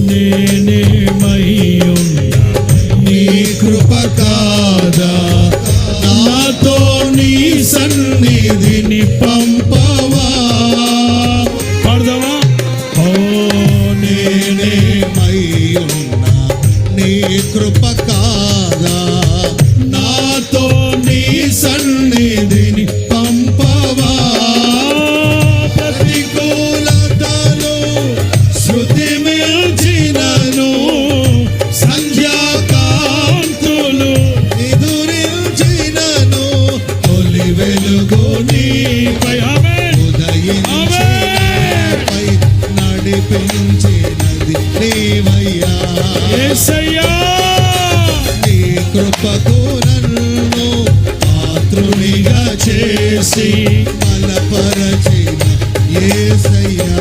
నేనేమై ఉన్నా నీ కృప కాదా, నాతో నీ సన్నిధిని పంపవా. పాడదామా? నేనేమై ఉన్నా నీ కృప కాదా, నాతో నీ సన్నిధిని పంపవా. ప్రతికూలతలు శృతి మిల్చినను, సంధ్యాకాంతులు ఎదురించినను, తొలి వెలుగు నీపై ఉదయించినపై నడిపించినది నీవయ్యా. యేసయ్యా నీ కృపకు నన్ను పాత్రునిగా చేసి బలపరచిన యేసయ్యా.